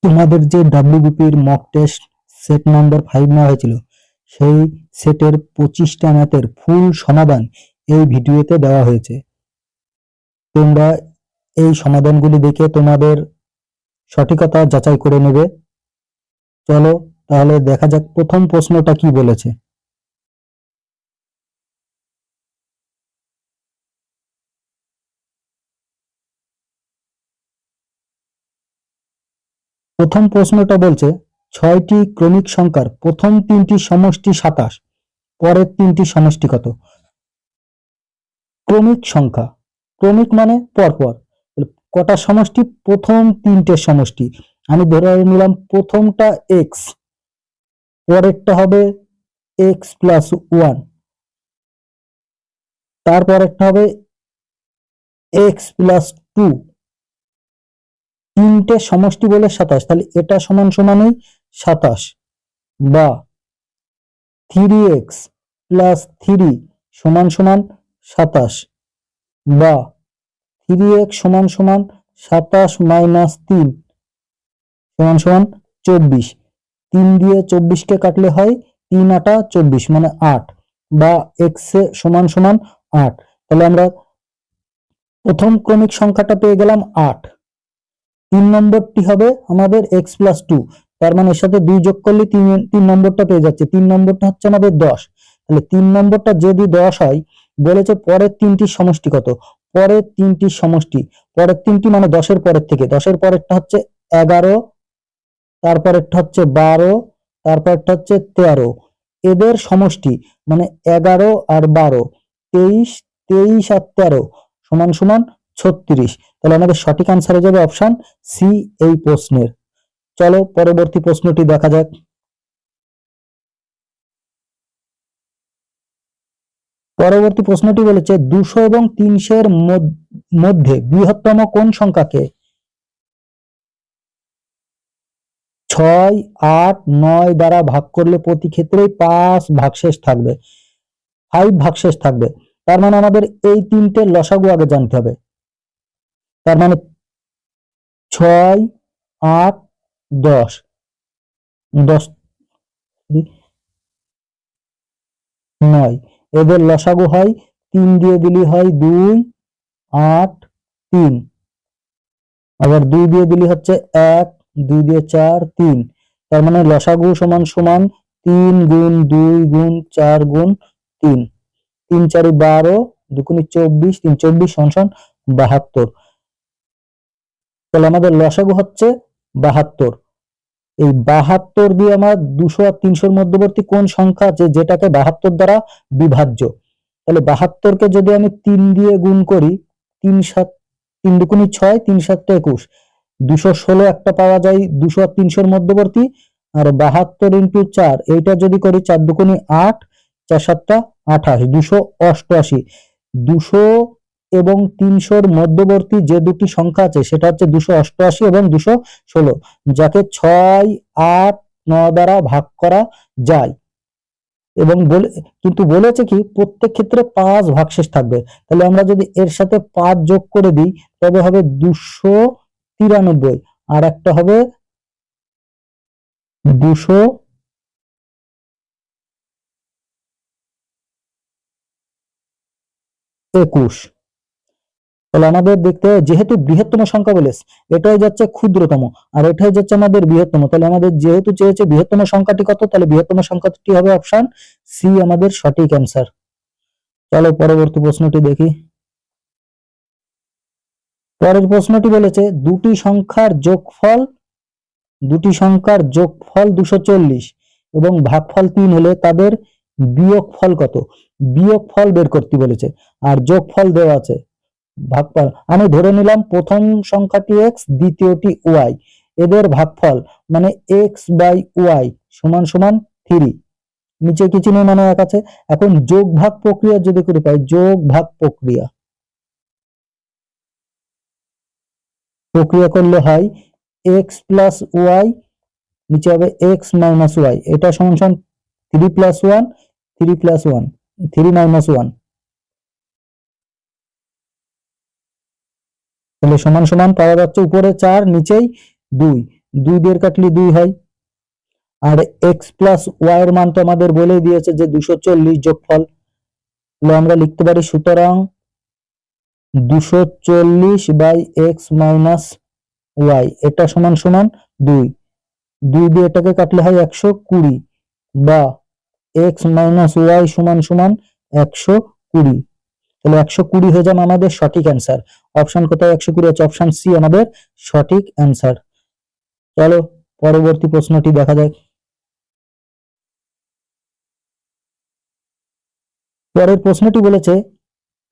তোমাদের যে ডাব্লিউবিপির mock test set number 5 নেওয়া হয়েছিল, সেই সেটের 25টা ম্যাথের ফুল সমাধান এই ভিডিওতে দেওয়া হয়েছে। তোমরা এই সমাধানগুলি দেখে তোমাদের সঠিকতা যাচাই করে নেবে। চলো তাহলে দেখা যাক প্রথম প্রশ্নটা কি বলেছে। প্রথম প্রশ্নটা বলছে 6টি ক্রমিক সংখ্যার প্রথম 3টি সমষ্টি 27, পরের 3টি সমষ্টি কত? ক্রমিক সংখ্যা, ক্রমিক মানে পরপর। কটা সমষ্টি? প্রথম 3টে সমষ্টি। আমি ধরে নিলাম প্রথমটা এক্স, পরেরটা হবে এক্স প্লাস 1, তারপরেরটা হবে এক্স প্লাস 2। 3টে সমষ্টি বলে 27, তাহলে এটা সমান সমানই 27, বা 3x প্লাস 3 সমান সমান 27, বা 3x সমান সমান 27 মাইনাস 3 সমান সমান 24। 3 দিয়ে 24কে কাটলে হয় 3 8 24 মানে 8, বা x সমান সমান 8। তাহলে আমরা প্রথম ক্রমিক সংখ্যাটা পেয়ে গেলাম 8। 3 নম্বরটি হবে আমাদের x প্লাস 2, তার মানে এর সাথে 2 যোগ করলে 3 নম্বরটা পেয়ে যাচ্ছে। 3 নম্বরটা হচ্ছে আমাদের 10। তাহলে 3 নম্বরটা যদি 10 হয়, বলেছে পরের 3টি সমষ্টি কত? পরের 3টি সমষ্টি, পরের 3টি মানে 10-এর পরের থেকে, 10-এর পরেরটা হচ্ছে 11, তারপরেরটা হচ্ছে 12, তারপরটা হচ্ছে 13। এদের সমষ্টি মানে 11 আর 12, 23, 23 আর 13 সমান সমান 36। তাহলে আমাদের সঠিক আনসার হয়ে যাবে অপশন সি এই প্রশ্নের। চলো পরবর্তী প্রশ্নটি দেখা যাক। পরবর্তী প্রশ্নটি বলেছে 200 এবং 300 এর মধ্যে বৃহত্তম কোন সংখ্যাকে? 6, 8, 9 দ্বারা ভাগ করলে প্রতি ক্ষেত্রেই 5 ভাগশেষ থাকবে, 5 ভাগশেষ থাকবে। তার মানে আমাদের এই 3টে লসাগু আগে জানতে হবে। তার মানে 6, 8, 10, 10, 9, এদের লসাগু হয় 3 দিয়ে দিলি হয় 2, 8, 3, আবার 2 দিয়ে দিলি হচ্ছে 1, 2 দিয়ে 4, 3। তার মানে লসাগু সমান সমান 3 গুণ 2 গুণ 4 গুণ 3, 3 4 12, 2 24, 3 24 সমান সমান 72। তাহলে আমাদের লসাগু হচ্ছে 72। এই 72 দিয়ে আমার 200 আর 300 মধ্যবর্তী কোন সংখ্যা আছে যেটাকে 72 দ্বারা বিভাজ্য? তাহলে 72কে যদি আমি 3 দিয়ে গুণ করি, 3 7, 3 দুগুণে 6, 3 7 21, 216 একটা পাওয়া যায় 200 আর 300 মধ্যবর্তী। আর 72 ইন্টু 4, এইটা যদি করি 4 দুগুণে 8, 4 7 28, 288। 200 এবং 300 মধ্যবর্তী যে দুটি সংখ্যা আছে সেটা হচ্ছে 288 এবং 216, যাকে 6, 8, 9 দ্বারা ভাগ করা যায়। এবং কিন্তু বলেছে কি প্রত্যেক ক্ষেত্রে 5 ভাগশেষ থাকবে। তাহলে আমরা যদি এর সাথে 5 যোগ করে দিই তবে হবে 293, আর একটা হবে 221। তাহলে আমাদের দেখতে হবে যেহেতু বৃহত্তম সংখ্যা বলেছে, এটাই যাচ্ছে ক্ষুদ্রতম আর এটাই যাচ্ছে আমাদের বৃহত্তম। তাহলে আমাদের যেহেতু চেয়েছে বৃহত্তম সংখ্যাটি কত, তাহলে বৃহত্তম সংখ্যাটি হবে অপশন সি আমাদের সঠিক অ্যান্সার। চলো পরবর্তী প্রশ্নটি দেখি। পরের প্রশ্নটি বলেছে দুটি সংখ্যার যোগফল 240 এবং ভাগফল 3 হলে তাদের বিয়োগফল কত? বিয়োগফল বের করতে বলেছে আর যোগফল দেওয়া আছে। ভাগফল আমি ধরে নিলাম প্রথম সংখ্যাটি x, দ্বিতীয়টি y, এদের ভাগফল মানে x বাই y সমান সমান 3, নিচে কিছু নেই মানে 1 আছে। এখন যোগ ভাগ প্রক্রিয়া যদি করে পাই, যোগ ভাগ প্রক্রিয়া করলে হয় x প্লাস y, নিচে হবে x মাইনাস y, এটা সমান সমান 3 প্লাস 1, 3 প্লাস 1, 3 মাইনাস 1, তাহলে সমান সমান পাওয়া যাচ্ছে উপরে 4 নিচেই 2, 2 দিয়ে কাটলে 2 হয়। আর এক্স প্লাস ওয়াই এর মান তো আমাদের বলে দিয়েছে যে 240 যোগফল, তাহলে আমরা লিখতে পারি সুতরাং 240 বাই এক্স মাইনাস ওয়াই এটা সমান সমান 2। 2 দিয়ে এটাকে কাটলে হয় 120 বা এক্স মাইনাস ওয়াই সমান সমান 120। তাহলে 120 হয়ে যাবে আমাদের সঠিক অ্যান্সার। অপশন কোথায় 120 আছে? অপশন সি আমাদের সঠিক অ্যান্সার। চলো পরবর্তী প্রশ্নটি দেখা যাক। পরের প্রশ্নটি বলেছে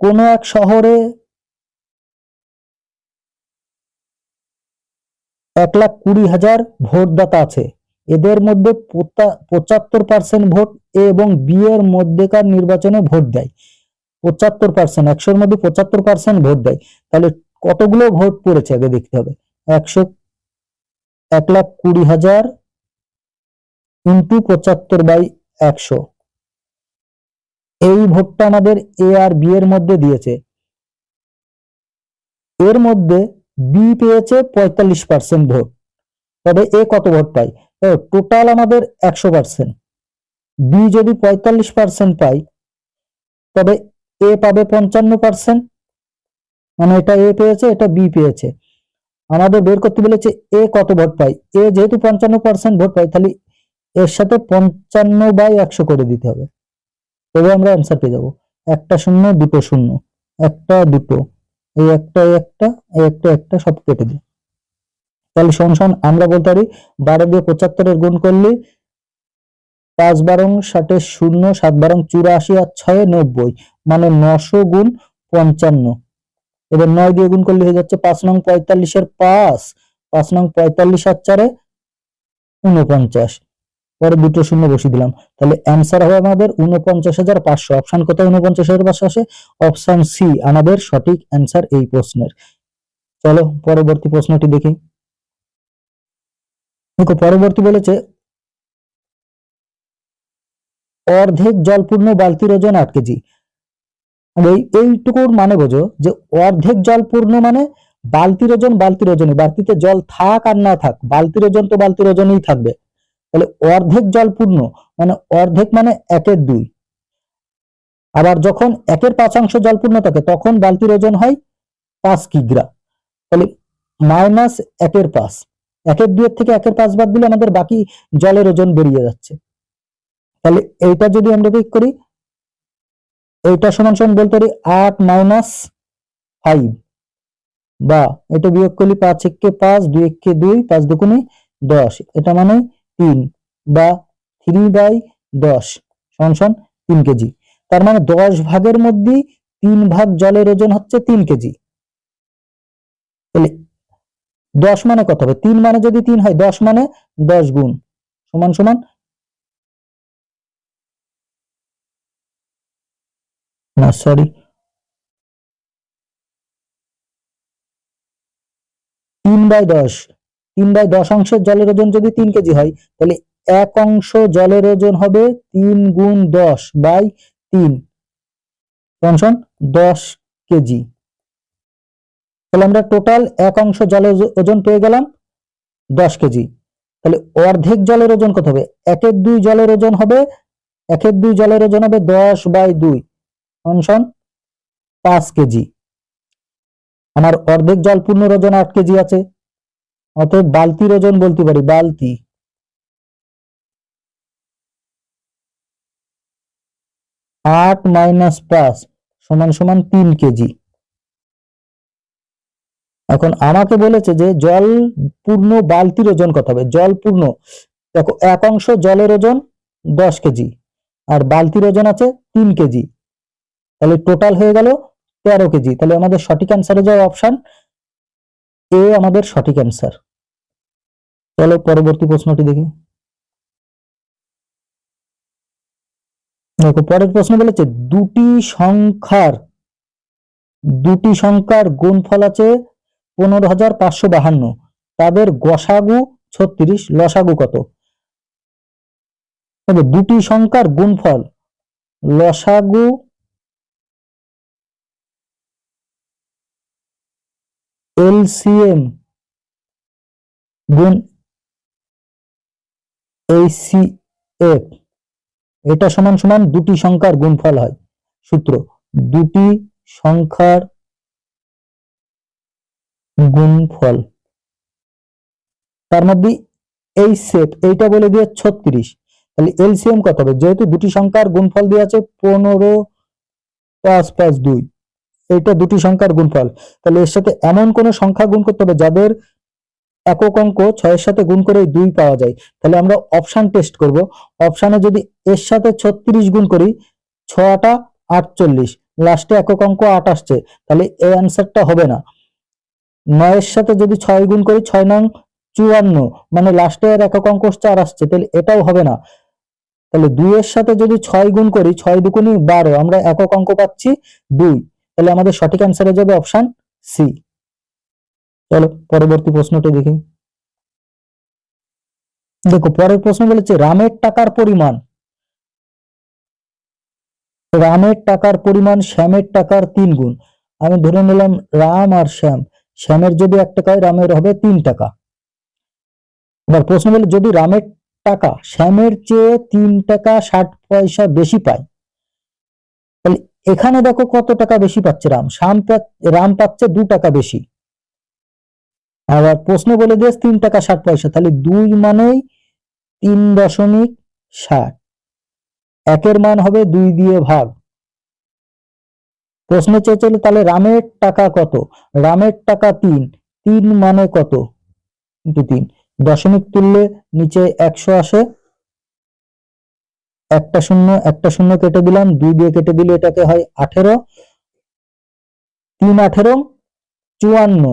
কোন এক শহরে 1,20,000 ভোটদাতা আছে, এদের মধ্যে 75% ভোট এ এবং বি এর মধ্যেকার নির্বাচনে ভোট দেয়। 75%, 100-র মধ্যে 75% ভোট দেয়, তাহলে কতগুলো ভোট পড়েছে আগে দেখতে হবে। 1,20,000 ইন্টু 75/100, এই ভোটটা আমাদের এ আর বি এর মধ্যে দিয়েছে। এর মধ্যে বি পেয়েছে 45% ভোট, তবে এ কত ভোট পায়? টোটাল আমাদের 100%, বি যদি 45% পায় তবে এ পাবে 55%, মানে এটা এ পেয়েছে এটা বি পেয়েছে। আমাদের বের করতে বলেছে এ কত ভোট পায়। এ যেহেতু 55% ভোট পায় তাহলে এর সাথে 55/100 করে দিতে হবে, তবে আমরা অ্যান্সার পেয়ে যাবো। একটা শূন্য, দুটো শূন্য, একটা দুটো, এই একটা এই একটা এই একটা একটা সব কেটে দিই। তাহলে সমান আমরা বলতে পারি 12 দিয়ে 75 গুণ করলে 5 × 12 = 60, 7 × 84 আর 6 90, মানে 900 গুণ 55। এবার 9 দিয়ে গুণ করলে হয়ে যাচ্ছে 5 নং 45 এর 5, 5 নং 45 আর 4 49, পরে দুটো শূন্য বসিয়ে দিলাম, তাহলে অ্যান্সার হবে আমাদের 49,500। অপশন কোথায় 49,500 আসে? অপশন সি আমাদের সঠিক অ্যান্সার এই প্রশ্নের। চলো পরবর্তী প্রশ্নটি দেখি। দেখো পরবর্তী বলেছে অর্ধেক জলপূর্ণ বালতির ওজন 8 কেজি। এইটুকুর মানে বোঝো যে অর্ধেক জলপূর্ণ মানে বালতির ওজন বালতির ওজনই, বালতিতে জল থাক আর না থাক বালতির ওজন তো বালতির ওজনই থাকবে। তাহলে অর্ধেক জলপূর্ণ মানে অর্ধেক মানে 1/2। আবার যখন 1/5 জলপূর্ণ থাকে তখন বালতির ওজন হয় 5 কিগ্রা। তাহলে মাইনাস 1/5, 1/2 থেকে 1/5 বাদ দিলে আমাদের বাকি জলের ওজন বেরিয়ে যাচ্ছে। তাহলে এইটা যদি আমরা বের করি, এইটা সমান সমান বলতে পারি 8 - 5, বা এটা বিয়োগ করলে 5 × 1 = 5, 2 × 1 = 2, 5 × 2 = 10, এটা মানে 3, বা 3/10 সমান 3 কেজি। তার মানে 10 ভাগের মধ্যে 3 ভাগ জলের ওজন হচ্ছে 3 কেজি। তাহলে 10 মানে কত হবে? 3 মানে যদি 3 হয় 10 মানে 10 গুণ সমান না সরি 3/10, 3/10 অংশের জলের ওজন যদি 3 কেজি হয় তাহলে 1 অংশ জলের ওজন হবে 3 গুণ 10/3 সমান 10 কেজি। তাহলে আমরা টোটাল 1 অংশ জলের ওজন পেয়ে গেলাম 10 কেজি। তাহলে অর্ধেক জলের ওজন কত হবে? 1/2 জলের ওজন হবে 1/2 জলের ওজন হবে 10/2 সমান 5 কেজি। আমার অর্ধেক জল পূর্ণ ওজন 8 কেজি আছে, অতএব বালতির ওজন বলতে পারি বালতি 8 - 5 সমান 3 কেজি। এখন আমাকে বলেছে যে জল পূর্ণ বালতির ওজন কত হবে। জল পূর্ণ দেখো 1 অংশ জলের ওজন 10 কেজি আর বালতির ওজন আছে 3 কেজি, তাহলে টোটাল হয়ে গেল 13 কেজি। তাহলে আমাদের সঠিক অ্যান্সারে যাওয়া অপশন এ আমাদের সঠিক অ্যান্সার। চলো পরবর্তী প্রশ্নটি দেখি। দেখো পরের প্রশ্ন বলেছে দুটি সংখ্যার গুণফল আছে 15,552, তাদের গসাগু 36, লসাগু কত? দেখো দুটি সংখ্যার গুণফল লসাগু এলসিএম গুণ HCF এটা সমান সমান দুটি সংখ্যার গুণফল হয়। সূত্র দুটি সংখ্যার গুণফল, তার মধ্যে HCF এইটা বলে দিয়ে 36, তাহলে এলসিএম কত হবে? যেহেতু দুটি সংখ্যার গুণফল দিয়ে আছে 15, 5, 5, 2, এইটা দুটি সংখ্যার গুণফল, তাহলে এর সাথে এমন কোন সংখ্যা গুণ করতে হবে যাদের একক অঙ্ক 6 এর সাথে গুণ করে 2 পাওয়া যায়। তাহলে আমরা অপশন টেস্ট করব। অপশনে যদি এর সাথে 36 গুণ করি, 6 × 8 = 48, লাস্টে একক অঙ্ক 8 আসছে, তাহলে এই অ্যান্সারটা হবে না। 9 এর সাথে যদি 6 গুণ করি, 6 নং 54, মানে লাস্টে এর একক অঙ্ক 4 আসছে, তাহলে এটাও হবে না। তাহলে 2 এর সাথে যদি 6 গুণ করি, 6 × 2 = 12, আমরা একক অঙ্ক পাচ্ছি 2, তাহলে আমাদের সঠিক অ্যান্সার হয়ে যাবে অপশন সি। চলো পরবর্তী প্রশ্নটি দেখি। দেখো পরের প্রশ্ন বলেছে রামের টাকার পরিমাণ শ্যামের টাকার 3 গুণ। আমি ধরে নিলাম রাম আর শ্যাম, শ্যামের যদি 1 টাকা হয়, রামের হবে 3 টাকা। এবার প্রশ্ন বলে যদি রামের টাকা শ্যামের চেয়ে 3 টাকা 60 পয়সা বেশি পায়, তাহলে এখানে দেখো কত টাকা বেশি পাচ্ছে রাম। রাম পাচ্ছে 2 টাকা বেশি। আবার প্রশ্ন বলে দিয়েছে 3 টাকা 60 পয়সা, তাহলে 2 মানেই 3.60, একের মান হবে 2 দিয়ে ভাগ। প্রশ্ন চেয়েছিল তাহলে রামের টাকা কত? রামের টাকা 3 মানে কত? ইন্টু 3, দশমিক তুললে নিচে 100 আসে, একটা শূন্য কেটে দিলাম, 2 দিয়ে কেটে দিলে এটাকে হয় 18, 3 × 18 = 54,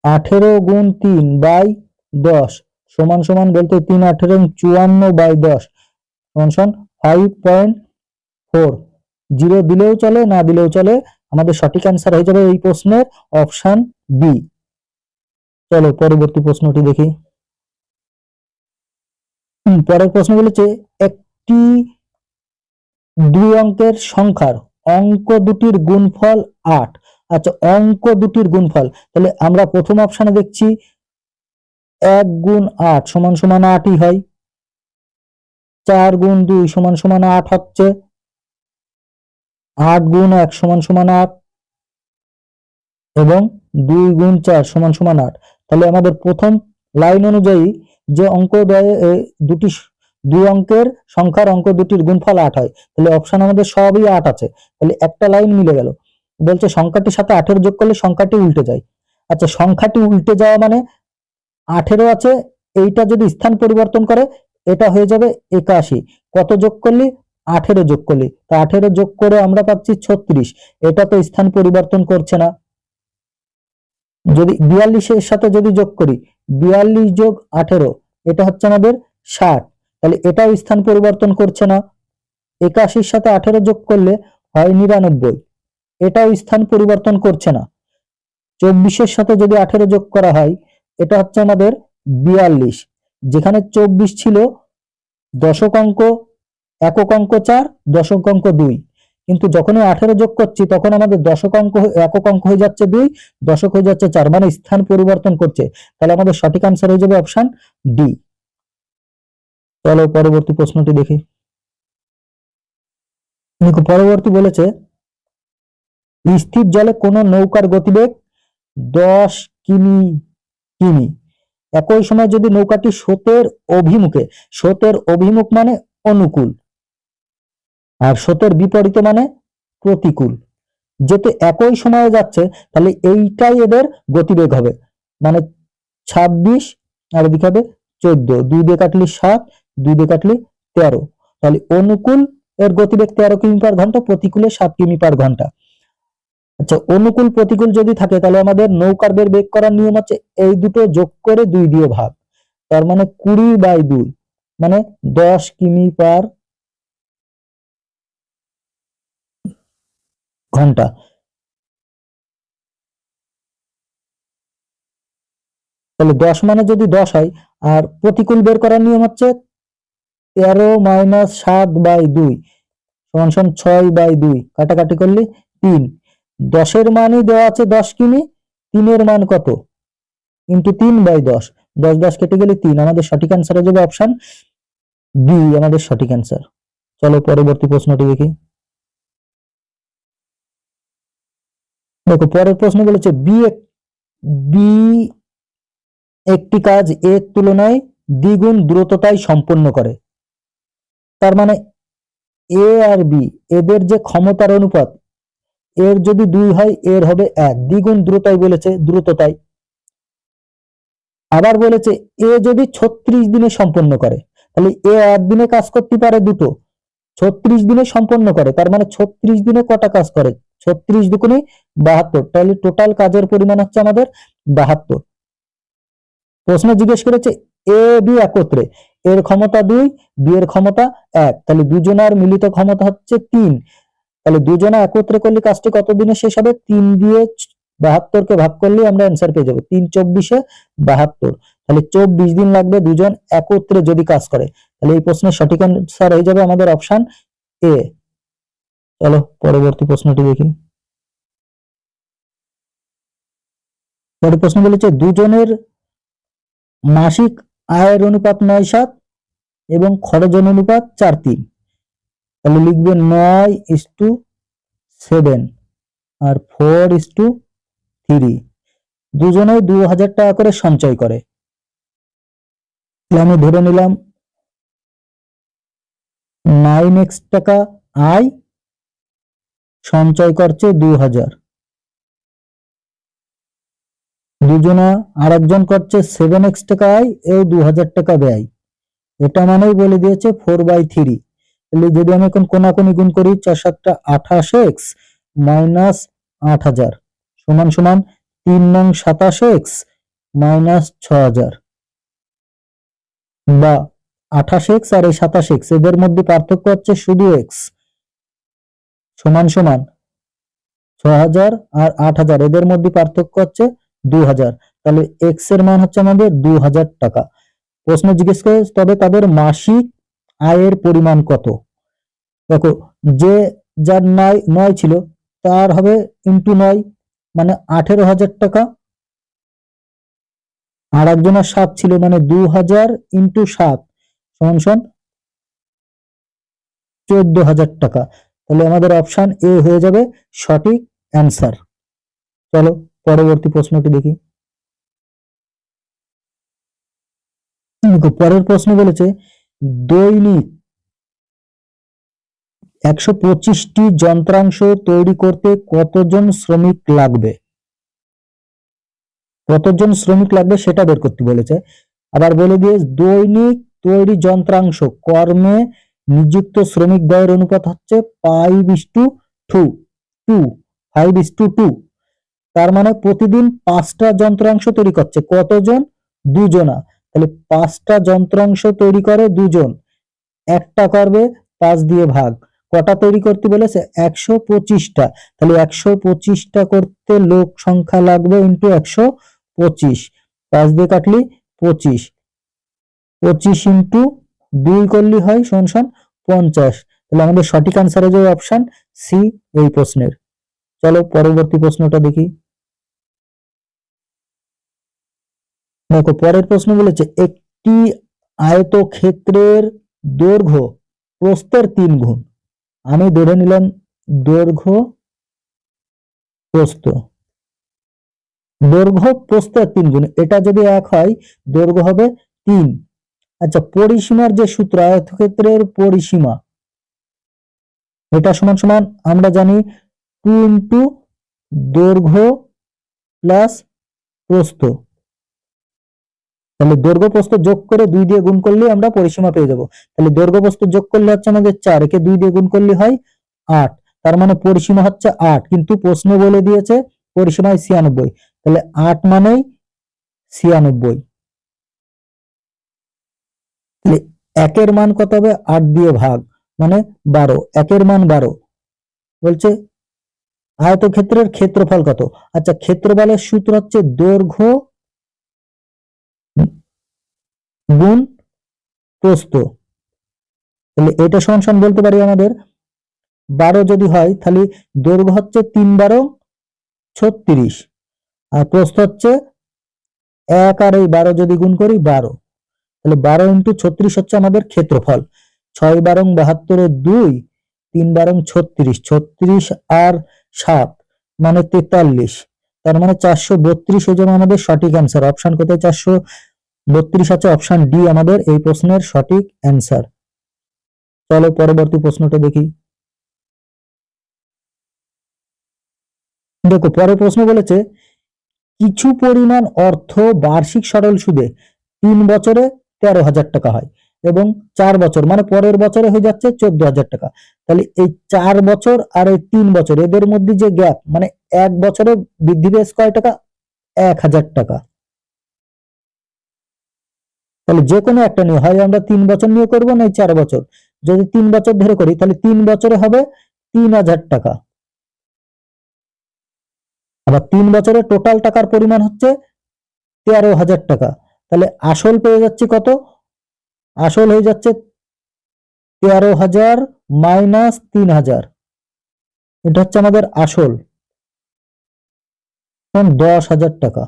18 × 3/10 সমান সমান বলতে 3 × 18 = 54/10 সমান সমান 5.4। 0 দিলেও চলে, না দিলেও চলে, আমাদের সঠিক অ্যান্সার হয়ে যাবে এই প্রশ্নের অপশন বি। চলো পরবর্তী প্রশ্নটি দেখি। পরের প্রশ্ন বলেছে একটি 2 অঙ্কের সংখ্যার অঙ্ক দুটির গুণফল 8। আচ্ছা, অঙ্ক দুটির গুণফল, তাহলে আমরা প্রথম অপশনে দেখছি 1 × 8 = 8ই হয়, 4 × 2 = 8 হচ্ছে, 8 × 1 = 8 এবং 2 × 4 = 8। তাহলে আমাদের প্রথম লাইন অনুযায়ী যে অঙ্ক দুটি 2 অঙ্কের সংখ্যার অঙ্ক দুটির গুণফল 8 হয়, তাহলে অপশন আমাদের সবই 8 আছে, তাহলে একটা লাইন মিলে গেল। বলছে সংখ্যাটির সাথে 18 যোগ করলে সংখ্যাটি উল্টে যায়। আচ্ছা, সংখ্যাটি উল্টে যাওয়া মানে 18 আছে, এইটা যদি স্থান পরিবর্তন করে এটা হয়ে যাবে 81। কত যোগ করলি? 18 যোগ করলি, তা 18 যোগ করে আমরা পাচ্ছি 36, এটা তো স্থান পরিবর্তন করছে না। যদি 42 এর সাথে যদি যোগ করি, 42 + 18 এটা হচ্ছে আমাদের 60, তাহলে এটাও স্থান পরিবর্তন করছে না। 81 সাথে 18 যোগ করলে হয় 99, এটাও স্থান পরিবর্তন করছে না। 24 এর সাথে যদি 18 যোগ করা হয়, এটা হচ্ছে আমাদের 42, যেখানে 24 ছিল দশক অঙ্ক, একক অঙ্ক 4, দশক অঙ্ক 2, কিন্তু যখন 18 যোগ করছি তখন আমাদের দশক অঙ্ক একক অঙ্ক হয়ে যাচ্ছে 2, দশক হয়ে যাচ্ছে 4, মানে স্থান পরিবর্তন করছে। তাহলে আমাদের সঠিক অ্যান্সার হয়ে যাবে অপশন ডি। চলো পরবর্তী প্রশ্নটি দেখি। দেখো পরবর্তী বলেছে স্থির জলে কোন নৌকার গতিবেগ 10 কিমি, একই সময় যদি নৌকাটি স্রোতের অভিমুখ মানে অনুকূল আর স্রোতের বিপরীতে মানে প্রতিকূল, যেহেতু একই সময়ে যাচ্ছে তাহলে এইটাই এদের গতিবেগ হবে, মানে 26 আর এদিকে হবে 14, 2 দিয়ে কাটলি 7, 2 দিয়ে কাটলি 13, তাহলে অনুকূল এর গতিবেগ 13 কিমি/ঘন্টা, প্রতিকূলে 7 কিমি/ঘন্টা। আচ্ছা, অনুকূল প্রতিকূল যদি থাকে তাহলে আমাদের নৌকার বেগ করার নিয়ম হচ্ছে এই দুটো যোগ করে 2 দিয়ে ভাগ, তার মানে 20/2 মানে 10 কিমি/ঘন্টা। তাহলে 10 মানে যদি 10 হয়, আর প্রতিকূল বের করার নিয়ম হচ্ছে 13 - 7/2 সমান 6/2, কাটাকাটি করলে 3, 10 এর মানই দেওয়া আছে 10 কিমি, 3 এর মান কত? × 3/10, 10 10 কেটে গেলে 3, আমাদের সঠিক অ্যান্সার হয়ে যাবে অপশন বি, আমাদের সঠিক অ্যান্সার। চলো পরবর্তী প্রশ্নটি দেখি। দেখো পরের প্রশ্ন বলেছে বি একটি কাজ এর তুলনায় দ্বিগুণ দ্রুততায় সম্পন্ন করে। তার মানে এ আর বি এদের যে ক্ষমতার অনুপাত, এর যদি 2 হয় এর হবে 1, দ্বিগুণ দ্রুততায় বলেছে, দ্রুততায়। আবার বলেছে এ যদি 36 দিনে সম্পন্ন করে, তাহলে এ একদিনে কাজ করতে পারে দুটো, 36 দিনে সম্পন্ন করে, তার মানে 36 দিনে কটা কাজ করে, 36 দুগুণে 72, তাহলে টোটাল কাজের পরিমাণ হচ্ছে আমাদের 72। প্রশ্ন জিজ্ঞেস করেছে এ বি একত্রে, এর ক্ষমতা 2, বি এর ক্ষমতা 1, তাহলে দুজনের মিলিত ক্ষমতা হচ্ছে 3, তাহলে দুজনে একত্রে করলে কাজটি কত দিনে শেষ হবে, 3 দিয়ে 72 কে ভাগ করলে আমরা অ্যান্সার পেয়ে যাবো 3 24 72, তাহলে 24 দিন লাগবে দুজন একত্রে যদি কাজ করে। তাহলে এই প্রশ্নের সঠিক অ্যান্সার হয়ে যাবে আমাদের অপশন এ। চলো পরবর্তী প্রশ্নটি দেখি। পরের প্রশ্ন বলেছে দুজনের মাসিক আয়ের অনুপাত 9:7 এবং খরচের অনুপাত 4:3, তাহলে লিখবে 9:7 আর 4:3, দুজনেই 2000 টাকা করে সঞ্চয় করে। আমি ধরে নিলাম 9x টাকা আয়, সঞ্চয় করছে 2000, দুজনা আরেকজন করছে 7x টাকা আয়, এই 2000 টাকা ব্যয়, এটা মানেই বলে দিয়েছে 4/3। তাহলে যদি আমি এখন কোনাকুনি গুণ করি 4 7 28x মাইনাস 8000 সমান সমান 3 নং 27x মাইনাস 6000, বা 28x আর এই 27x এদের মধ্যে পার্থক্য হচ্ছে শুধু x, সমান সমান 6000 আর 8000 এদের মধ্যে পার্থক্য হচ্ছে 2000, তাহলে x এর মান হচ্ছে আমাদের 2000 টাকা। প্রশ্ন জিজ্ঞেস করে তবে তাদের মাসিক আয়ের পরিমাণ কত। দেখো যে যার 9 ছিল তার হবে ইন্টু 9 মানে 18,000 টাকা, আর একজনের 7 ছিল মানে 2000 ইন্টু 7 সমান সমান 14,000 টাকা। তাহলে আমাদের অপশন এ হয়ে যাবে সঠিক অ্যান্সার। চলো পরবর্তী প্রশ্নটি দেখি। পরের প্রশ্ন বলেছে দৈনিক 125টি যন্ত্রাংশ তৈরি করতে কতজন শ্রমিক লাগবে, কতজন শ্রমিক লাগবে সেটা বের করতে বলেছে। আবার বলে দিয়ে দৈনিক তৈরি যন্ত্রাংশ কর্মে নিযুক্ত শ্রমিক ব্যয়ের অনুপাত হচ্ছে 5:2, তার মানে প্রতিদিন 5টা যন্ত্রাংশ তৈরি করছে, কতজন, দুজনা, তাহলে 5টা যন্ত্রাংশ তৈরি করে দুজন, একটা করবে 5 দিয়ে ভাগ, কটা তৈরি করতে বলেছে 125টা, তাহলে 125টা করতে লোক সংখ্যা লাগবে ইন্টু 125, 5 দিয়ে কাটলি 25, 25 ইন্টু 2 করলে হয় সমান সমান 50, তাহলে আমাদের সঠিক অ্যান্সার হয়ে যাবে অপশন সি এই প্রশ্নের। চলো পরবর্তী প্রশ্নটা দেখি। দেখো পরের প্রশ্ন বলেছে একটি আয়তক্ষেত্রের দৈর্ঘ্য প্রস্থের 3 গুণ, আমি ধরে নিলাম দৈর্ঘ্য প্রস্থ, দৈর্ঘ্য প্রস্থের 3 গুণ, এটা যদি 1 হয় দৈর্ঘ্য হবে 3। আচ্ছা পরিসীমার যে সূত্র আয়তক্ষেত্রের পরিসীমা, এটা সমান সমান আমরা জানি 2 ইন্টু দৈর্ঘ্য প্লাস প্রস্থ, তাহলে দৈর্ঘ্য প্রস্থ যোগ করে 2 দিয়ে গুণ করলে আমরা পরিসীমা পেয়ে যাব। তাহলে দৈর্ঘ্য প্রস্থ যোগ করলে হচ্ছে আমাদের 4, একে 2 দিয়ে গুণ করলে হয় 8, তার মানে পরিসীমা হচ্ছে 8, কিন্তু প্রশ্ন বলে দিয়েছে পরিসীমায় 96, তাহলে 8 মানেই 96, তাহলে 1 এর মান কত হবে 8 দিয়ে ভাগ মানে 12, 1 এর মান 12, বলছে আয়তক্ষেত্রের ক্ষেত্রফল কত। আচ্ছা ক্ষেত্রফলের সূত্র হচ্ছে দৈর্ঘ্য গুণ প্রস্থ, তাহলে এটা সমান সমান বলতে পারি আমাদের 12 যদি হয় তাহলে দৈর্ঘ্য হচ্ছে 3 12 36 আর প্রস্থ হচ্ছে 1 আর এই 12 যদি গুণ করি 12, তাহলে 12 ইন্টু 36 হচ্ছে আমাদের ক্ষেত্রফল। 6 বারং 72 এর 2, 3 বারং 36, 36 আর 7 মানে 43, তার মানে 432 হয়ে যাবে আমাদের সঠিক অ্যান্সার। অপশন কোথায়? 432 আছে, অপশন ডি আমাদের এই প্রশ্নের সঠিক অ্যান্সার। চলো পরবর্তী প্রশ্নটা দেখি। দেখো পরের প্রশ্ন বলেছে কিছু পরিমাণ অর্থ বার্ষিক সরল সুদে 3 বছরে 13,000 টাকা হয় এবং 4 বছর মানে পরের বছরে হয়ে যাচ্ছে 14,000 টাকা। তাহলে এই 4 বছর আর এই 3 বছর এদের মধ্যে যে গ্যাপ মানে 1 বছরে বৃদ্ধি পেয়েছে কয় টাকা? 1,000 টাকা। তাহলে যে কোনো একটা নিয়ে হয় আমরা 3 বছর নিয়ে করবো না 4 বছর। যদি 3 বছর ধরে করি তাহলে 3 বছরে হবে 3,000 টাকা। আবার 3 বছরে টোটাল টাকার পরিমাণ হচ্ছে 13,000 টাকা। তাহলে আসল পেয়ে যাচ্ছি কত? আসল হয়ে যাচ্ছে 13,000 মাইনাস 3,000, এটা হচ্ছে আমাদের আসল, 10,000 টাকা।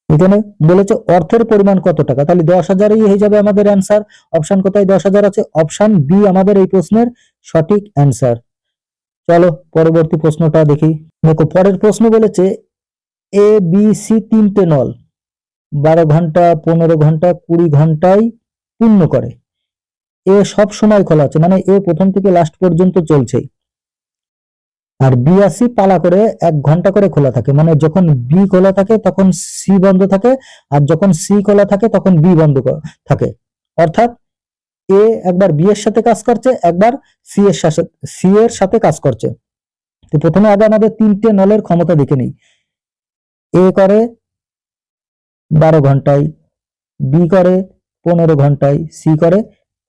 এখানে বলেছে অর্থের পরিমাণ কত টাকা, তাহলে 10,000ই হয়ে যাবে আমাদের অ্যান্সার। অপশন কোথায়? 10,000 আছে, অপশন বি আমাদের এই প্রশ্নের সঠিক অ্যান্সার। চলো পরবর্তী প্রশ্নটা দেখি। দেখো পরের প্রশ্ন বলেছে এ বি সি 3টে নল 12 ঘন্টা 15 ঘন্টা 20 ঘন্টায় পূর্ণ করে। এ সব সময় খোলা আছে মানে এ প্রথম থেকে লাস্ট পর্যন্ত চলছে, আর বি আর সি পালা করে 1 ঘন্টা করে খোলা থাকে। মানে যখন বি খোলা থাকে তখন সি বন্ধ থাকে, আর যখন সি খোলা থাকে তখন বি বন্ধ থাকে। অর্থাৎ এ একবার বি এর সাথে কাজ করছে, একবার সি এর সাথে কাজ করছে। তো প্রথমে আগে আমাদের 3টে নলের ক্ষমতা দেখে নিই। এ করে 12 ঘন্টায়, বি করে 15 ঘন্টায়, সি করে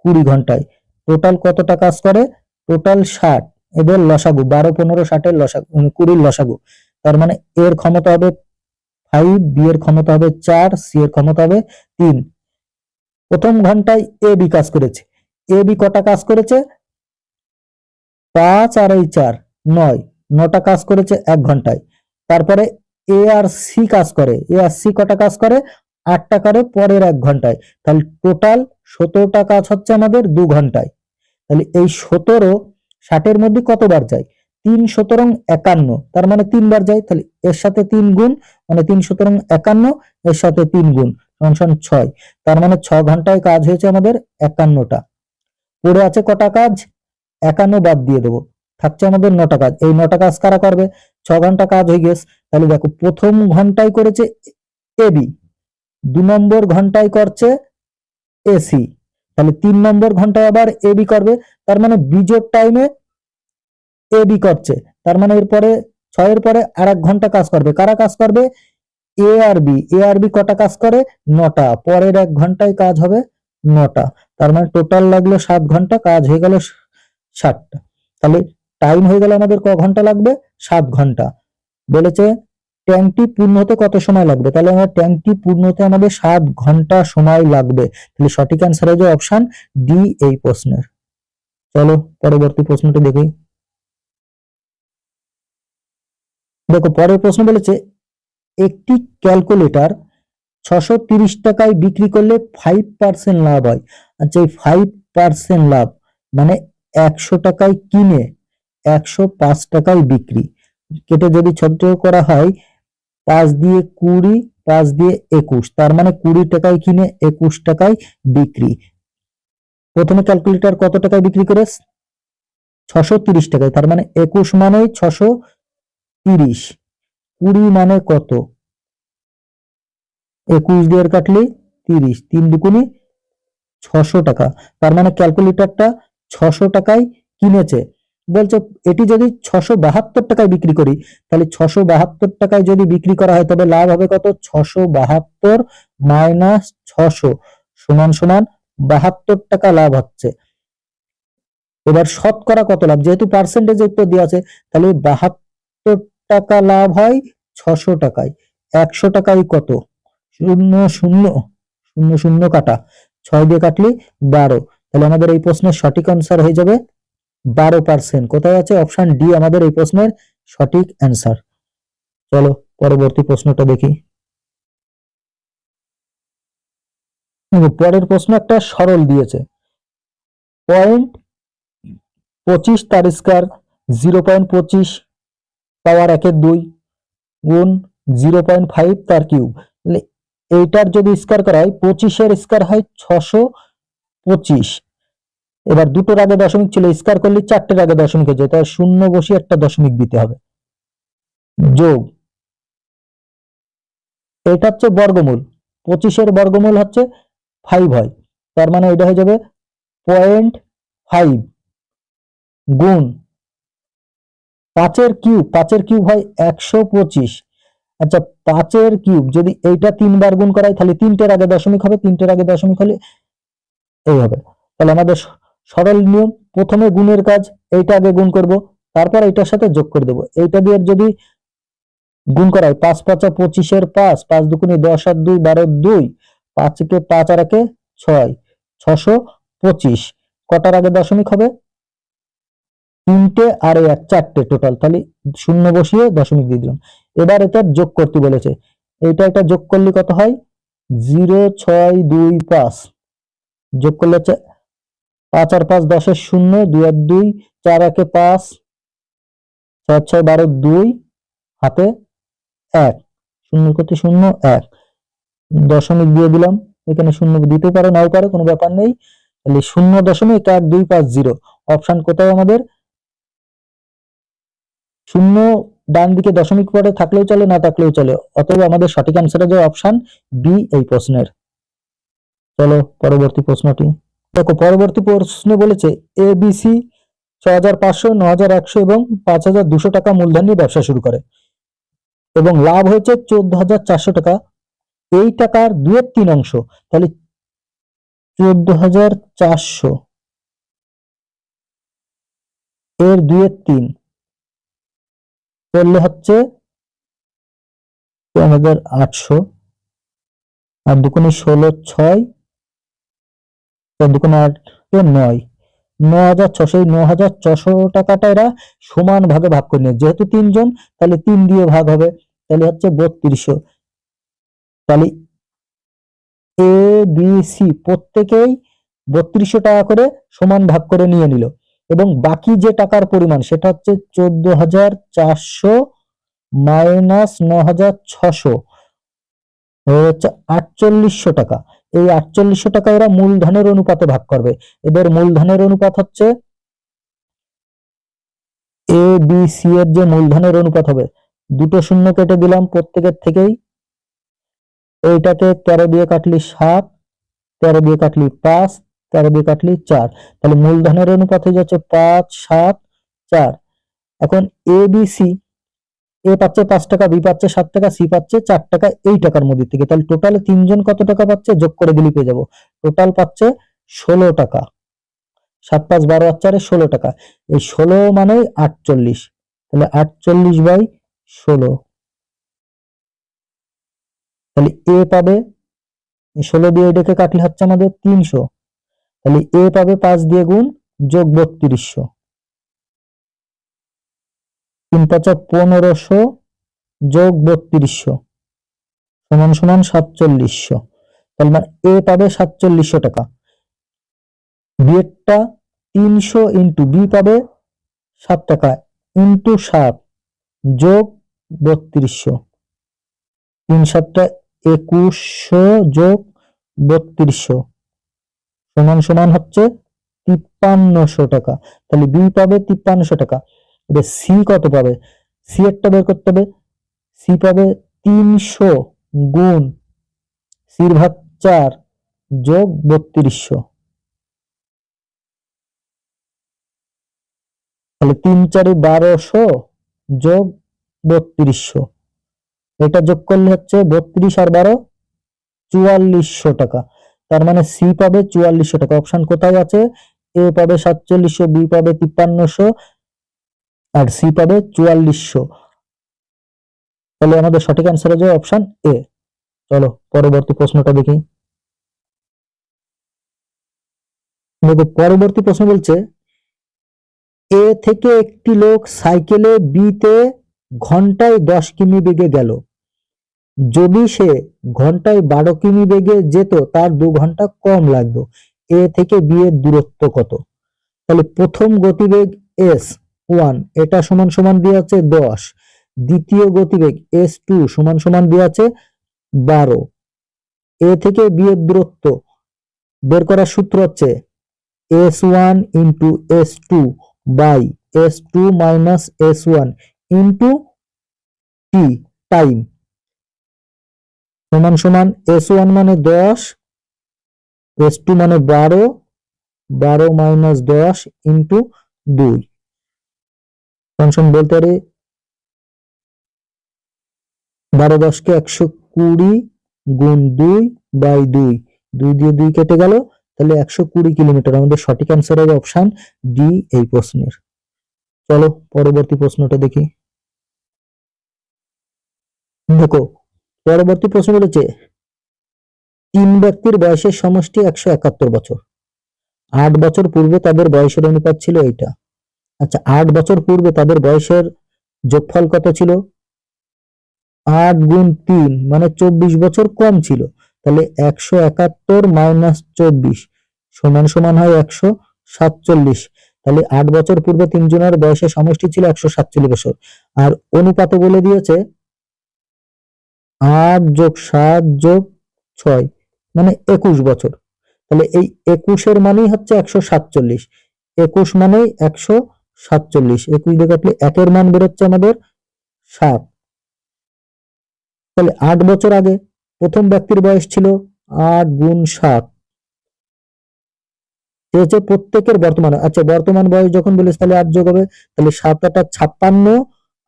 20 ঘন্টায়। টোটাল কতটা কাজ করে? টোটাল 60। এদের লসাগু 12, 15, 60 এর লসাগু 20 লসাগু। তার মানে এর ক্ষমতা হবে 5, বি এর ক্ষমতা হবে 4, সি এর ক্ষমতা হবে 3। প্রথম ঘন্টায় এ বি কাজ করেছে। এ বি কটা কাজ করেছে? 5 আর এই 4 9, 9টা কাজ করেছে 1 ঘন্টায়। তারপরে এ আর সি কাজ করে, এ আর সি কটা কাজ করে? 8টা করে পরের 1 ঘন্টায়। তাহলে টোটাল 17টা কাজ হচ্ছে আমাদের 2 ঘন্টায়। তাহলে এই 17 60-এর মধ্যে কতবার যায়? 3 17 51, তার মানে 3 বার যায়। তাহলে এর সাথে 3 গুণ মানে 3 17 51, এর সাথে 3 গুণ সমান 6। তার মানে 6 ঘন্টায় কাজ হয়েছে আমাদের 51টা। পড়ে আছে কটা কাজ? 51 বাদ দিয়ে দেবো, থাকছে আমাদের 9টা কাজ। এই 9টা কাজ কারা করবে? 6 ঘন্টা কাজ হয়ে গেছে। তাহলে দেখো প্রথম ঘন্টায় করেছে এবি, 2 নম্বর ঘন্টায় করছে এসি, তাহলে 3 নম্বর ঘন্টায় আবার এবি করবে। তার মানে বিজোড় টাইমে এবি করছে, তার মানে এরপরে 6 এর পরে আর 1 ঘন্টা কাজ করবে। কারা কাজ করবে? এ আর বি। এ আর বি কটা কাজ করে? 9টা, পরের 1 ঘন্টায় কাজ হবে 9টা। তার মানে টোটাল লাগলো 7 ঘন্টা, কাজ হয়ে গেল 60টা। তাহলে টাইম হয়ে গেল আমাদের ক ঘন্টা লাগবে? 7 ঘন্টা। বলেছে ট্যাঙ্কটি পূর্ণ হতে কত সময় লাগবে, তাহলে আমার ট্যাঙ্কটি পূর্ণ হতে আমাদের 7 ঘন্টা সময় লাগবে। তাহলে সঠিক অ্যান্সার হয়ে যাবে অপশন ডি এই প্রশ্নের। চলো পরবর্তী প্রশ্নটা দেখি। দেখো পরের প্রশ্ন বলেছে একটি ক্যালকুলেটর 630 টাকায় বিক্রি করলে 5% লাভ হয়। আচ্ছা এই 5% লাভ মানে 100 টাকায় কিনে 105 টাকায় বিক্রি, কেটে যদি ছোট করা হয় 5 দিয়ে 20, 5 দিয়ে 21, তার মানে 20 টাকায় কিনে 21 টাকায় বিক্রি। প্রথমে ক্যালকুলেটর কত টাকায় বিক্রি করে? 630 টাকায়, তার মানে 21 মানে 630, 20 মানে কত? 21 দিয়ে কাটলে 30, 3 দুগুণে 600 টাকা। তার মানে ক্যালকুলেটরটা 600 টাকায় কিনেছে। বলছে এটি যদি 672 টাকায় বিক্রি করি, তাহলে 672 টাকায় যদি বিক্রি করা হয় তবে লাভ হবে কত? 672 মাইনাস 600 সমান সমান 72 টাকা লাভ হচ্ছে। এবার শতকরা কত লাভ, যেহেতু পার্সেন্টেজ উত্তর দেওয়া আছে, তাহলে 72 টাকা লাভ হয় 600 টাকায়। 100 টাকায় কত? 0 0 0 0 কাটা, 6 দিয়ে কাটলে 12। তাহলে আমাদের এই প্রশ্নের সঠিক আনসার হয়ে যাবে 12%। কোথায় আছে? অপশন ডি আমাদের এই প্রশ্নের সঠিক অ্যান্সার। চলো পরবর্তী প্রশ্নটা দেখি। পরের প্রশ্ন একটা সরল দিয়েছে, 0.25 তার স্কয়ার 0.25 পাওয়ার 1/2 গুণ 0.5 তার কিউব। এইটার যদি স্কয়ার করা হয় 25-এর স্কয়ার হয় 625। এবার দুটোর আগে দশমিক ছিল, স্কয়ার করলে 4টের আগে দশমিক হয়ে যায়, তাই শূন্য বসিয়ে একটা দশমিক দিতে হবে। যোগ, এটা হচ্ছে বর্গমূল, 25-এর বর্গমূল হচ্ছে 5 হয়, তার মানে এটা হয়ে যাবে 0.5 গুণ 5-এর কিউব, 5-এর কিউব হয় 125। আচ্ছা, 5-এর কিউব যদি এইটা 3 বার গুণ করায় তাহলে 3টের আগে দশমিক হবে, 3টের আগে দশমিক হলে এই হবে। তাহলে আমাদের সরল নিয়ম, প্রথমে গুণের কাজ, এইটা আগে গুণ করব, তারপর এইটার সাথে যোগ করে দেব। এইটা দিয়ে যদি গুণ করায় 5 5 25-এর 5, 5 দুগুণে 10 আর 2 12, 2 5-কে 5 আর 1-এ 6, 625। কটার আগে দশমিক হবে? 3টে আর 1 4টে টোটাল, তাহলে শূন্য বসিয়ে দশমিক দিয়ে দিলাম। এবার এটা যোগ করতে বলেছে, এটা যোগ করলে কত হয়? 0625 যোগ করলে হচ্ছে 5 আর 5 10-এর 0, 2 আর 2 4 1-এ 5, 4 6 12, 2 হাতে 1, 0 করতে 0 1 দশমিক দিয়ে দিলাম। এখানে শূন্য দিতে পারো নাও পারো, কোনো ব্যাপার নেই। তাহলে 0.1250 অপশন কোথায় আমাদের? শূন্য ডান দিকে দশমিক পরে থাকলেও চলে, না থাকলেও চলে, অতএব আমাদের সঠিক অ্যান্সার হবে অপশন বি এই প্রশ্নের। চলো পরবর্তী প্রশ্নটি দেখো। পরবর্তী প্রশ্নে বলেছে এবিসি 6500, 9100 এবং 5200 টাকা মূলধন নিয়ে ব্যবসা শুরু করে এবং লাভ হয়েছে 14400 টাকা। এই টাকার 2/3 অংশ, তাহলে 14400 এর 2/3 করলে হচ্ছে 2800, আর দুগুণে 16 6, 4 দুগুণে 8 9, 9600। 9600 টাকাটা এরা সমান ভাগে ভাগ করে নিয়ে, যেহেতু 3 জন তাহলে 3 দিয়ে ভাগ হবে, তাহলে হচ্ছে 3200। তাহলে এ বি সি প্রত্যেকেই 3200 টাকা করে সমান ভাগ করে নিয়ে নিল, এবং বাকি যে টাকার পরিমাণ সেটা হচ্ছে 14400 মাইনাস 9600 হচ্ছে 4800 টাকা। এই 4800 টাকা এরা মূলধনের অনুপাতে ভাগ করবে। এদের মূলধনের অনুপাত হচ্ছে এ বি সি এর যে মূলধনের অনুপাত হবে, দুটো শূন্য কেটে দিলাম প্রত্যেকের থেকেই। এইটাকে 13 দিয়ে কাটলি 7, 13 দিয়ে কাটলি 5, 13 দিয়ে কাটলি 4, তাহলে মূলধনের অনুপাত হয়ে যাচ্ছে 5 7 4। এখন এ বি সি, এ পাচ্ছে 5 টাকা, বি পাচ্ছে 7 টাকা, সি পাচ্ছে 4 টাকা এই টাকার মধ্যে থেকে, তাহলে টোটালে 3জন কত টাকা পাচ্ছে যোগ করে দিলে পেয়ে যাবো। টোটাল পাচ্ছে 16 টাকা। 7 5 12 আর 4 16 টাকা। এই 16 মানে 48, তাহলে 48/16। তাহলে এ পাবে 16 দিয়ে এটাকে কাটলে হচ্ছে আমাদের 300, তাহলে এ পাবে 5 দিয়ে গুণ যোগ 3200, 3 5 1500 যোগ 3200 সমান সমান 4700। তাহলে মানে এ পাবে 4700 টাকা। বি এরটা 300 ইন্টু বি পাবে 7 টাকা ইন্টু 7 যোগ 3200, 3 7 2100 যোগ 3200 সমান সমান হচ্ছে 5300 টাকা। তাহলে বি পাবে 5300 টাকা। এবার সি কত পাবে? সি এরটা বের করতে হবে। সি পাবে 300 গুণ সির ভাগ 4 যোগ 3200, তাহলে 3 4 1200 যোগ 3200, এটা যোগ করলে হচ্ছে 32 আর 12 4400 টাকা। তার মানে সি পাবে 4400 টাকা। অপশন কোথায় আছে? এ পাবে 4700, বি পাবে 5300 আর সি পাবে 4400। তাহলে আমাদের সঠিক অ্যান্সার হয়ে যাবে অপশন এ। চলো পরবর্তী প্রশ্নটা দেখি। দেখো পরবর্তী প্রশ্ন বলছে এ থেকে একটি লোক সাইকেলে বি তে ঘন্টায় 10 কিমি বেগে গেল, যদি সে ঘন্টায় 12 কিমি বেগে যেত তার 2 ঘন্টা কম লাগতো। এ থেকে বি এর দূরত্ব কত? তাহলে প্রথম গতিবেগ s1 এটা সমান সমান দিয়ে আছে 10, দ্বিতীয় গতিবেগ s2 সমান সমান দিয়ে আছে 12। এ থেকে বি এর দূরত্ব বের করার সূত্র হচ্ছে s1 into s2 by s2 minus s1 into t time সমান সমান s1 মানে 10, s2 মানে 12, 12 মাইনাস 10 ইন্টু 2 ফাংশন বলতে পারি 12 10 কে 120 গুণ 2 বাই 2, 2 দিয়ে 2 কেটে গেল, তাহলে 120 কিলোমিটার। আমাদের সঠিক অ্যান্সার হবে অপশন ডি এই প্রশ্নের। চলো পরবর্তী প্রশ্নটা দেখি। দেখো পরবর্তী প্রশ্ন বলেছে 3 ব্যক্তির বয়সের সমষ্টি 171 বছর। 8 বছর পূর্বে তাদের বয়সের অনুপাত ছিল এইটা। আচ্ছা 8 বছর পূর্বে তাদের বয়সের যোগফল কত ছিল? 8 গুণ 3 মানে 24 বছর কম ছিল। তাহলে 171 মাইনাস 24 সমান সমান হয় 147। তাহলে 8 বছর পূর্বে তিনজনের বয়সের সমষ্টি ছিল 147 বছর। আর অনুপাতে বলে দিয়েছে 8 যোগ 7 যোগ 6 মানে 21 বছর। তাহলে এই 21 এর মানেই হচ্ছে 147, 21 মানেই 147, 21 দিয়ে কাটলে 1 এর মান বেরোচ্ছে আমাদের 7। তাহলে 8 বছর আগে প্রথম ব্যক্তির বয়স ছিল 8 গুণ 7, হচ্ছে প্রত্যেকের বর্তমান। আচ্ছা বর্তমান বয়স যখন বলিস তাহলে 8 যোগ হবে, তাহলে 7 8 56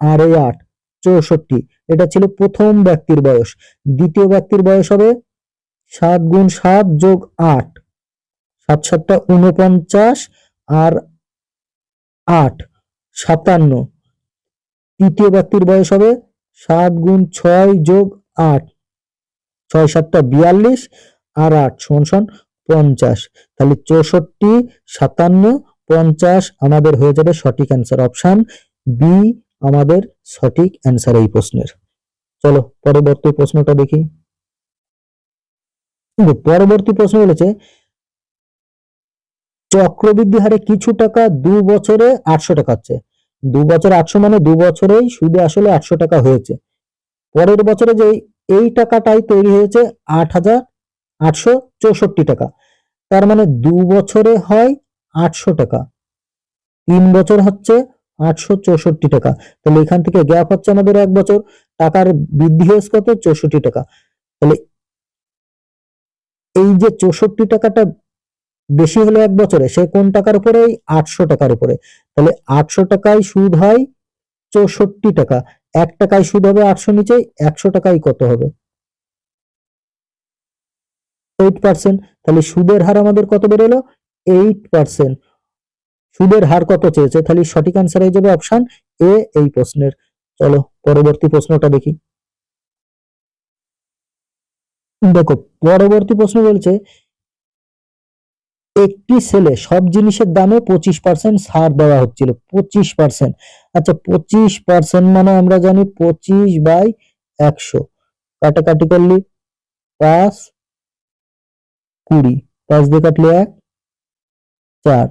আর এই 8 64। এটা ছিল প্রথম ব্যক্তির বয়স। দ্বিতীয় ব্যক্তির বয়স হবে 7 গুণ 7 যোগ 8, 7 7 49 আর 8 57। তৃতীয় ব্যক্তির বয়স হবে 7 গুণ 6 যোগ 8, 6 7 42 আর 8 সমান সমান 50। তাহলে 64 57 50 আমাদের হয়ে যাবে সঠিক অ্যান্সার। অপশন বি আমাদের সঠিক অ্যান্সার এই প্রশ্নের। চলো পরবর্তী প্রশ্নটা দেখি। পরবর্তী প্রশ্ন বলেছে চক্রবৃদ্ধি হারে কিছু টাকা 2 বছরে 800 টাকা হচ্ছে। 2 বছরে 800 মানে 2 বছরেই সুদে আসলে 800 টাকা হয়েছে। পরের বছরে যে এই টাকাটাই তৈরি হয়েছে 8,864 টাকা। তার মানে 2 বছরে হয় 800 টাকা, 3 বছর হচ্ছে 864 টাকা। তাহলে এখান থেকে গ্যাপ হচ্ছে আমাদের 1 বছর, টাকার বৃদ্ধি হয়েছে কত? 64 টাকা। তাহলে এই যে 64 টাকাটা বেশি হলো 1 বছরে, সে কোন টাকার উপরে? 800 টাকার উপরে। তাহলে 800 টাকায় সুদ হয় 64 টাকা, 1 টাকায় সুদ হবে 800 নিচে, 100 টাকায় কত হবে? 8%। তাহলে সুদের হার আমাদের কত বেরোলো? 8%। সুদের হার কত চেয়েছে? তাহলে সঠিক অ্যান্সার হয়ে যাবে অপশন এ এই প্রশ্নের। চলো পরবর্তী প্রশ্নটা দেখি। দেখো পরবর্তী প্রশ্ন বলছে একটি সেলে সব জিনিসের দামে 25% ছাড় দেওয়া হচ্ছিল। 25%। আচ্ছা 25% মানে আমরা জানি 25 বাই 100, কাটাকাটি করলি 5 20, 5 দিয়ে কাটলে 1 4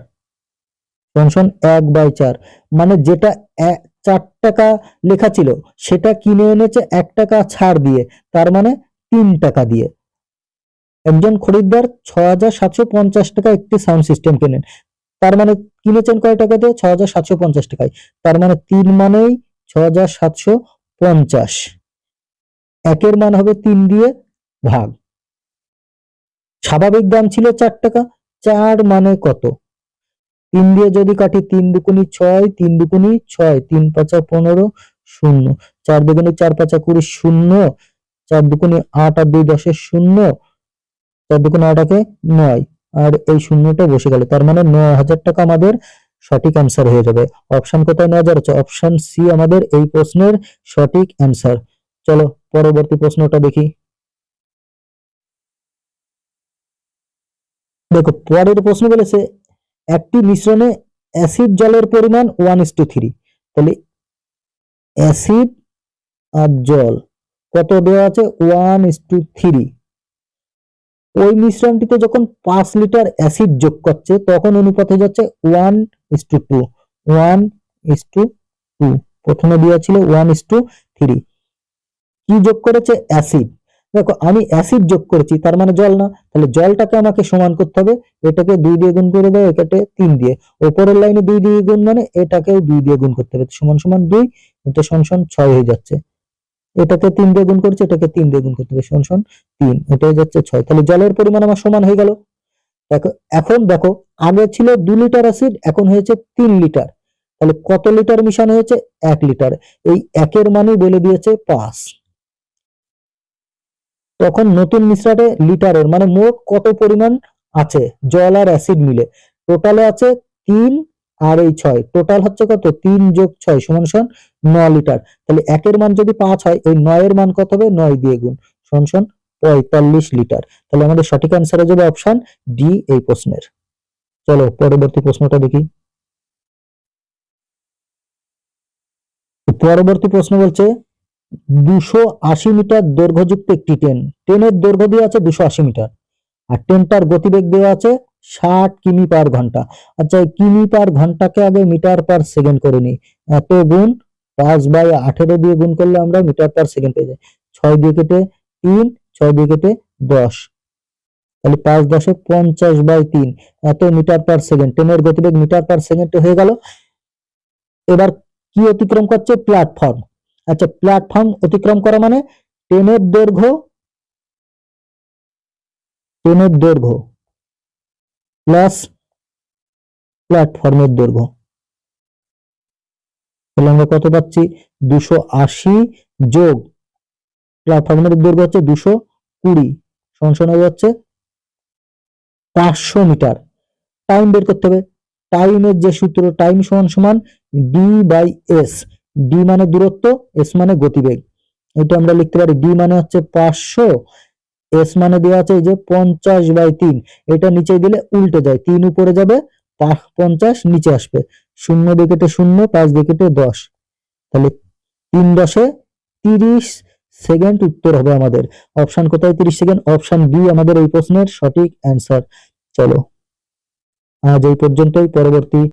ফাংশন 1 বাই 4। মানে যেটা 4 টাকা লেখা ছিল সেটা কিনে এনেছে 1 টাকা ছাড় দিয়ে, তার মানে 3 টাকা দিয়ে। একজন খরিদ্দার 6,750 টাকা একটি সাউন্ড সিস্টেম কেনেন, তার মানে কিনেছেন কয় টাকাতে? 6,750 টাকায়। তার মানে 3 মানেই 6,750, একের মান হবে 3 দিয়ে ভাগ। স্বাভাবিক দাম ছিল 4 টাকা, 4 মানে কত? 3 দিয়ে যদি কাটি 3 দুগুনি 6, 3 দুগুনি 6, 3 পাঁচা 15 শূন্য, 4 দুগুনি 4 পাঁচা 20 শূন্য, 4 দুগুনি 8 আর 2 10 শূন্য, 4 দুগুনি 8 9 আর এই শূন্যটা বসে গেল, তার মানে 9,000 টাকা আমাদের সঠিক অ্যান্সার হয়ে যাবে। অপশন কোথায় 9,000 আছে? অপশন সি আমাদের এই প্রশ্নের সঠিক অ্যান্সার। চলো পরবর্তী প্রশ্নটা দেখি। দেখো পরের প্রশ্ন বলেছে একটি মিশ্রণে অ্যাসিড জলের পরিমাণ 1:3। তাহলে অ্যাসিড আর জল কত দেওয়া আছে 1:3। ওই মিশ্রণটিতে যখন 5 লিটার অ্যাসিড যোগ করছে তখন অনুপাত হয়ে যাচ্ছে 1:2। 1:2 প্রথমে দেওয়া ছিল 1:3। কি যোগ করেছে অ্যাসিড। দেখো আমি অ্যাসিড যোগ করেছি তার মানে জল না, তাহলে জলটাকে আমাকে সমান করতে হবে। এটাকে 2 দিয়ে গুণ করে দাও, এটাকে 3 দিয়ে। উপরের লাইনে 2 দিয়ে গুণ মানে এটাকেও 2 দিয়ে গুণ করতে হবে, সমান সমান 2, এটা সমান সমান 6 হয়ে যাচ্ছে। এটাকে 3 দিয়ে গুণ করছে, এটাকে 3 দিয়ে গুণ করতে হবে, সমান সমান 3, এটা হয়ে যাচ্ছে 6। তাহলে জলের পরিমাণ আমার সমান হয়ে গেল। দেখো এখন দেখো আগে ছিল 2 লিটার অ্যাসিড, এখন হয়েছে 3 লিটার। তাহলে কত লিটার মিশানো হয়েছে 1 লিটার। এই একের মানই বলে দিয়েছে 5। তখন নতুন মিশ্রণে লিটারের মানে মোট কত পরিমাণ আছে জল আর অ্যাসিড মিলে। টোটালে আছে 3 আর এই 6, টোটাল হচ্ছে কত 3 যোগ 6 সমান সমান 9 লিটার। তাহলে একের মান যদি 5 হয় এই 9 এর মান কত হবে 9 দিয়ে গুণ, সমান সমান 45 লিটার। তাহলে আমাদের সঠিক অ্যান্সার হয়ে যাবে অপশন ডি এই প্রশ্নের। চলো পরবর্তী প্রশ্নটা দেখি। পরবর্তী প্রশ্ন বলছে 280 মিটার দৈর্ঘ্যযুক্ত একটি ট্রেন, ট্রেনের দৈর্ঘ্য দেওয়া আছে 280 মিটার আর ট্রেনটার গতিবেগ দেওয়া আছে 60 কিমি পার ঘন্টা। আচ্ছা এই কিমি পার ঘন্টাকে আগে মিটার পার সেকেন্ড করে নিই। এত গুণ 5/18 দিয়ে গুণ করলে আমরা মিটার পার সেকেন্ড পেয়ে যাই। 6 দিয়ে কেটে 3, 6 দিয়ে কেটে 10, তাহলে 5 10 50/3 এত মিটার পার সেকেন্ড। ট্রেনের গতিবেগ মিটার পার সেকেন্ডে হয়ে গেল। এবার কি অতিক্রম করছে প্ল্যাটফর্ম। আচ্ছা প্ল্যাটফর্ম অতিক্রম করা মানে ট্রেনের দৈর্ঘ্য প্লাস প্ল্যাটফর্মের দৈর্ঘ্য। তাহলে আমরা কত পাচ্ছি 280 যোগ প্ল্যাটফর্মের দৈর্ঘ্য হচ্ছে 220 সমান হয়ে যাচ্ছে 500 মিটার। টাইম বের করতে হবে। টাইমের যে সূত্র টাইম সমান সমান d/s। ডি মানে দূরত্ব, এস মানে গতিবেগ। এটা আমরা লিখতে পারি ডি মানে হচ্ছে 500, এস মানে দেওয়া আছে এই যে 50/3। এটা নিচে দিলে উল্টে যায়, 3 উপরে যাবে 50 নিচে আসবে, 0 দিয়ে কেটে 0, 5 দিয়ে কেটে 10, তাহলে 3 10 30 সেকেন্ড উত্তর হবে আমাদের। অপশন কোথায় 30 সেকেন্ড, অপশন বি আমাদের এই প্রশ্নের সঠিক অ্যান্সার। চলো আজ এই পর্যন্তই, পরবর্তী